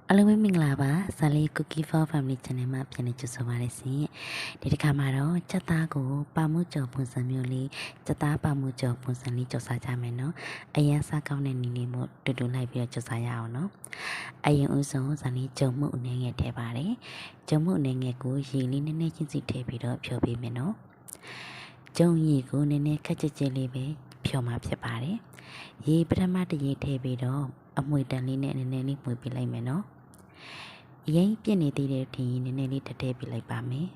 အားလုံးပဲမင်္ဂလာပါဇာလီ Cookie for Family Channel မှာပြန်လည်ကြိုဆိုပါရစေဒီတစ်ခါမှာတော့ချက်သားကိုပါမှုကြော်ပုံစံမျိုးလေးချက်သားပါမှုကြော်ပုံစံလေးကြော်စားကြမယ်နော်အရင်စားကောင်းတဲ့နီလေးမို့တူတူလိုက်ပြီးတော့ကြော်စားရအောင်နော်အရင်ဦးဆုံးဇာလီကြုံမှုအနေငယ်ထည့်ပါတယ်ကြုံမှုအနေငယ်ကိုရေလေးနည်းနည်းချင်းစီထည့်ပြီးတော့ဖြောပေးမယ်နော်ကြုံရည်ကိုနည်းနည်းခက်ကြက်ကြက်လေးပဲဖြောမှာဖြစ်ပါတယ်ရေပထမတစ်ရေထည့်ပြီးတော့အမွေတန်လေးနဲ့နည်းနည်းလေးမှွေပေးလိုက်မယ်နော်ရင်ပြည့်နေသေးတဲ့ထင်နည်းနည်းလေးထည့်ပေးလိုက်ပါမယ်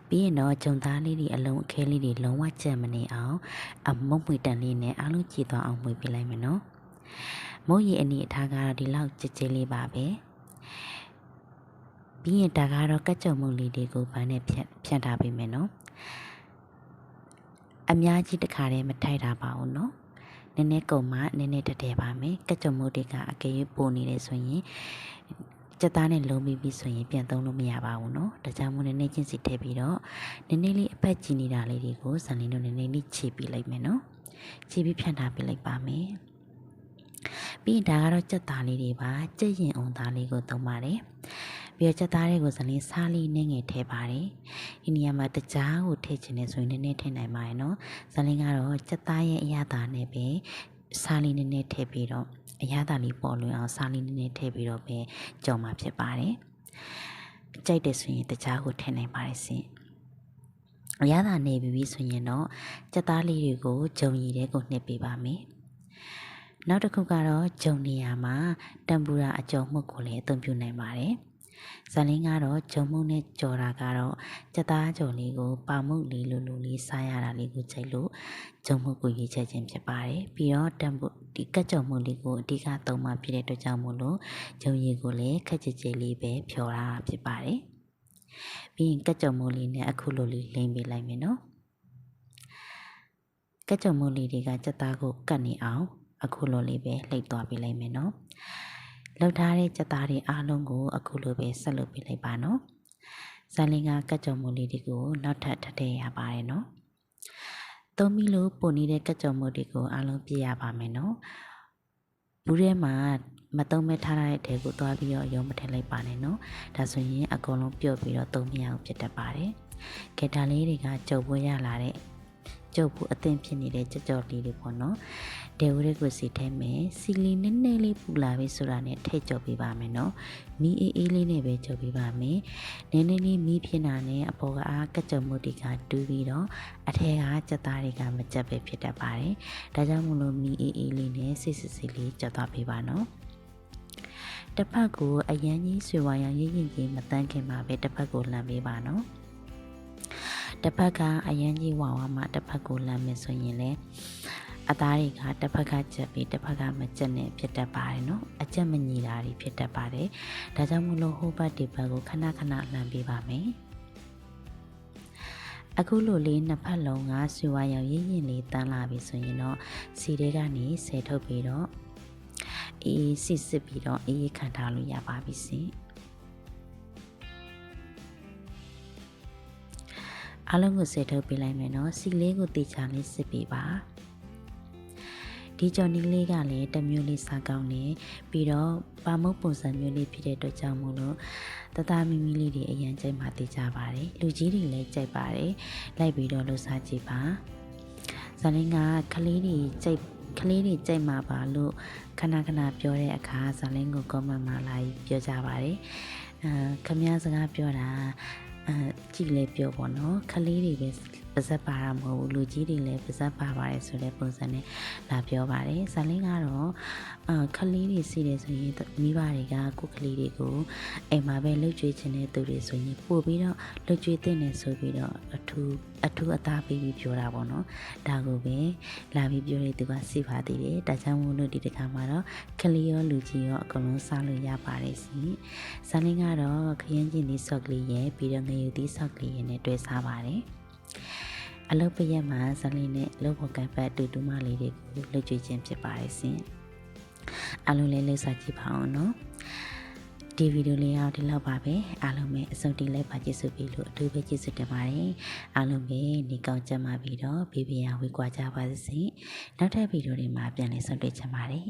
ပြီးရင်တော့ဂျုံသားလေးတွေအလုံးအခဲလေးတွေလုံးဝကြံမနေအောင်အမုတ်မှွေတန်လေးနဲ့အားလုံးကြည်သွားအောင်မှွေပေးလိုက်မယ်နော်မုတ်ရည်အနေအထားကတော့ဒီလောက်ကြည်ကြည်လေးပါပဲပြီးရင်ဒါကတော့ကက်ကြုံမုတ်လေးတွေကိုဗန်းနဲ့ဖြန့်ထားပေးမယ်နော်အများကြီးတစ်ခါတည်းမထိုက်တာပါဘူးနော်နည်းနည်းကုန်မှနည်းနည်းတည်ပါမယ်ကက်ကြုံမုတ်တွေကအကယ်၍ပိုနေတယ်ဆိုရင်ချက်သားနဲ့လုံးပြီးဆိုရင်ပြန်သုံးလို့မရပါဘူးเนาะဒါကြောင့်မို့နည်းနည်းချင်းစီထည့်ပြီးတော့နည်းနည်းလေးအဖက်ကြည့်နေတာလေးတွေကိုဇန်လေးတို့နည်းနည်းလေးခြေပြလိုက်မယ်เนาะခြေပြီးဖြန့်ထားပြလိုက်ပါမယ်ပြီးဒါကတော့ချက်သားလေးတွေပါကြက်ရင်အောင်သားလေးကိုသုံးပါတယ်ပြီးတော့ချက်သားတွေကိုဇန်လေးစားလေးနဲ့ငယ်ထည့်ပါတယ်ဒီနေရာမှာတကြားကိုထည့်ချင်တယ်ဆိုရင်နည်းနည်းထည့်နိုင်ပါတယ်เนาะဇန်လေးကတော့ချက်သားရဲ့အရသာနဲ့ပဲစားလေးနည်းနည်းထည့်ပြီးတော့အရသာလေးပေါ်လွင်အောင်စားလေးနည်းနည်းထည့်ပြီးတော့ပဲကြော်မှာဖြစ်ပါတယ်။ကြိုက်တယ်ဆိုရင်တခြားကိုထည့်နိုင်ပါတယ်ရှင်။အရသာနေပြီဆိုရင်တော့ကြက်သားလေးတွေကိုဂျုံရည်တွေကိုနှစ်ပေးပါမယ်။နောက်တစ်ခုကတော့ဂျုံနေရာမှာတမ်ပူရာအကြော်မှုကိုလည်းအသုံးပြုနိုင်ပါတယ်။ဇာလင်းကတော့ဂျုံမှုနဲ့ကြော်တာကတော့ကြက်သားကြော်လေးကိုပါမှုလေးလိုလေးစားရတာလေးကိုချိန်လို့ဂျုံမှုကိုရေးချက်ခြင်းဖြစ်ပါတယ်ပြီးတော့တမ်ပူဒီကက်ကြုံမှုလေးကိုအဓိကသုံးမှဖြစ်တဲ့အတွက်ကြောင့်မို့လို့ဂျုံရည်ကိုလည်းခက်ကြကြလေးပဲဖြော်ရတာဖြစ်ပါတယ်ပြီးရင်ကက်ကြုံမှုလေးနဲ့အခုလိုလေးလိမ့်ပေးလိုက်မယ်နော်ကက်ကြုံမှုလေးတွေကကြက်သားကိုကတ်နေအောင်အခုလိုလေးပဲလှိပ်သွားပေးလိုက်မယ်နော်လောက်ထားတဲ့ကြက်သားတွေအားလုံးကိုအခုလိုပဲဆက်လုပ်ပေးလိုက်ပါနော်ဇာလင်ကကက်ကြုံမှုလေးတွေကိုနောက်ထပ်ထည့်ထည့်ရပါတယ်နော်သုံးပြီးလို့ပုံနေတဲ့ကက်ကြုံမှုတွေကိုအားလုံးပြည့်ရပါမယ်နော်ဘူးထဲမှာမသုံးမဲ့ထားတဲ့အထဲကိုသွားပြီးတော့ရုံမထည့်လိုက်ပါနဲ့နော်ဒါဆိုရင်အကုန်လုံးပြုတ်ပြီးတော့သုံးမရအောင်ဖြစ်တတ်ပါတယ်ကဲဒါလေးတွေကကြုံပွဲရလာတဲ့ကျုပ်ဘူးအသင်ဖြစ်နေတဲ့ကြော်လေးတွေပေါ့နော်ဒဲဝရဲကိုစီထဲမယ်စီလီနည်းနည်းလေးပူလာပြီဆိုတာနဲ့ထည့်ကြော်ပေးပါမယ်နော်မီအေးလေးနဲ့ပဲကြော်ပေးပါမယ်နည်းနည်းလေးမီးဖြစ်တာနဲ့အပေါ်ကအားကကြုံမှုတွေကတူးပြီးတော့အထက်ကကြက်သားတွေကမကြက်ပဲဖြစ်တတ်ပါတယ်ဒါကြောင့်မို့လို့မီအေးလေးနဲ့စစ်လေးကြော်သွားပေးပါနော်တစ်ဖက်ကိုအရန်ကြီးဆွေဝါရောင်ရရင်ကြီးမတန်းခင်မှာပဲတစ်ဖက်ကိုလှမ်းပေးပါနော်တစ်ဖက်ကအရန်ကြီးဝါဝါမှတစ်ဖက်ကိုလှမ်းမယ်ဆိုရင်လည်းအသားတွေကတစ်ဖက်ကချက်ပြီးတစ်ဖက်ကမချက်နဲ့ဖြစ်တတ်ပါတယ်နော်အချက်မညီတာတွေဖြစ်တတ်ပါတယ်ဒါကြောင့်မို့လို့ဟိုဘက်ဒီဘက်ကိုခဏခဏလှမ်းပေးပါမယ်အခုလိုလေးနှစ်ဖက်လုံးကဆွေဝါရောင်ရရင်လေးတန်းလာပြီဆိုရင်တော့စီတွေကနေဆယ်ထုတ်ပြီးတော့အေးစစ်ပြီးတော့အေးခံထားလို့ရပါပြီရှင်အလုံးကိုဆယ်ထုတ်ပေးလိုက်မယ်နော်စီလေးကိုတေချာလေးစစ်ပေးပါဒီကြော်နီလေးကလည်းတစ်မျိုးလေးစားကောင်းနေပြီးတော့ပါမုတ်ပုံစံမျိုးလေးဖြစ်တဲ့အတွက်ကြောင့်မို့လို့တသားမီမီလေးတွေအရင်ကြိုက်မှသိကြပါတယ်လူကြီးတွေလည်းကြိုက်ပါတယ်လိုက်ပြီးတော့လှူစားကြည့်ပါဇာလင်းကကလေးတွေကြိုက်မှာပါလို့ခဏပြောတဲ့အခါဇာလင်းကို comment မှာလာပြောကြပါတယ်ခမည်းစကားပြောတာကြည့်လေပြောပေါ့နော်ခလေးတွေပဲပါဇက်ပါတာမဟုတ်ဘူးလူကြီးတွေလည်းပါဇက်ပါပါတယ်ဆိုတဲ့ပုံစံနဲ့လာပြောပါတယ်ဇာလင်းကတော့ခလေးတွေစီးတယ်ဆိုရင်မိဘတွေကကိုယ်ခလေးတွေကိုအိမ်မှာပဲလှုပ်ကြွေးခြင်းတဲ့သူတွေဆိုရင်ပို့ပြီးတော့လှုပ်ကြွေးတဲ့နေဆိုပြီးတော့အထူးအသားပေးပြီးပြောတာပေါ့နော်ဒါကိုပဲလာပြီးပြောတဲ့သူကစီပါသေးတယ်ဒါကြောင့်မို့လို့ဒီတစ်ခါမှာတော့ခလေးရောလူကြီးရောအကုန်လုံးစားလို့ရပါတယ်ရှင်ဇာလင်းကတော့ခရမ်းကျင်လေးဆော့ကလေးရဲ့ပြီးတော့ငရုတ်သီးဆော့ကလေးရဲ့နဲ့တွဲစားပါတယ်အလုပ်ပရက်မှာဇာလင်းနဲ့လုပ်ဖို့ကံပတ်တူတူမလေးတွေကိုလှုပ်ကြွေးခြင်းဖြစ်ပါတယ်ရှင်အားလုံးလည်းလှုပ်စားကြည့်ပါအောင်နော်ဒီဗီဒီယိုလေးအောင်ဒီလောက်ပါပဲအားလုံးပဲအဆုံးထိလိုက်ပါကြည့်စုပြီးလို့အထူးပဲကြည့်စုတင်ပါတယ်အားလုံးပဲနေကောင်းကြမှာပြီးတော့ဘေးပင်ရဝေးကွာကြပါစေနောက်ထပ်ဗီဒီယိုတွေမှာပြန်လည်ဆုံတွေ့ကြပါမယ်